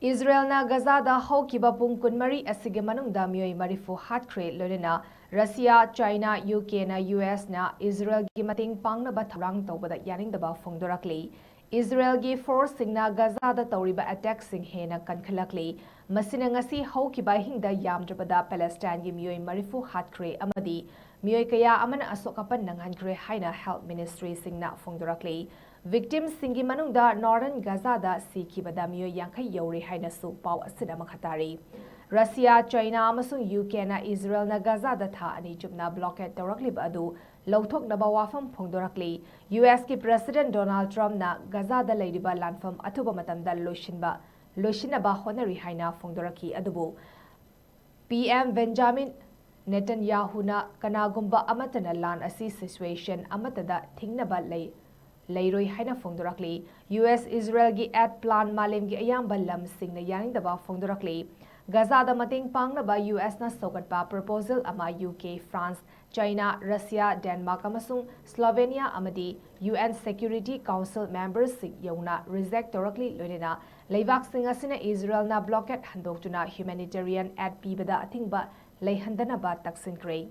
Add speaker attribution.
Speaker 1: Israelna GAZAda HOUKHIBA PUNG kunmari asigi manungda MIOI marifu HATKHREE loinana Russia, China, UK na US na Israel gi Mateng Pangnaba Thourang Toubada Yaningdaba Phongdorakli Israel gi force singna GAZAda tauriba attack sing hena kankhalakli masina ngasi HOUKHIBA hingda yamdrabada Palestine gi MIOI marifu HATKHREE amadi MIOI kaya amana asokapan nanghankhre haina Health Ministry singna Phongdorakli Victims singi manungda Northern GAZAda sikhibada MIOI yankai yauri haina su pau asida makhatari Russia, China amasung UK na Israel na GAZAda tha ani chupna blockade tawraklib adu lauthoknaba wafam Phongdorakli US ki President Donald Trump na GAZAda leiriba lanfam athuba matamda loishinaba honari haina Phongdoraki adubu PM Benjamin Netanyahu na kanagumba amatana lan asi situation amatada thingnaba Leiroi haina Phongdorakli US Israel gi at plan malem gi ayamba lam singna Yaningdaba Phongdorakli GAZAda Mateng Pangnaba US na sogatpa proposal ama UK France China Russia Denmark amasung Slovenia amadi UN Security Council members sing yauna reject torakli loinena leibak sing asina Israel na blockade handoktuna humanitarian aid pibada athingba leihandana ba taksinkre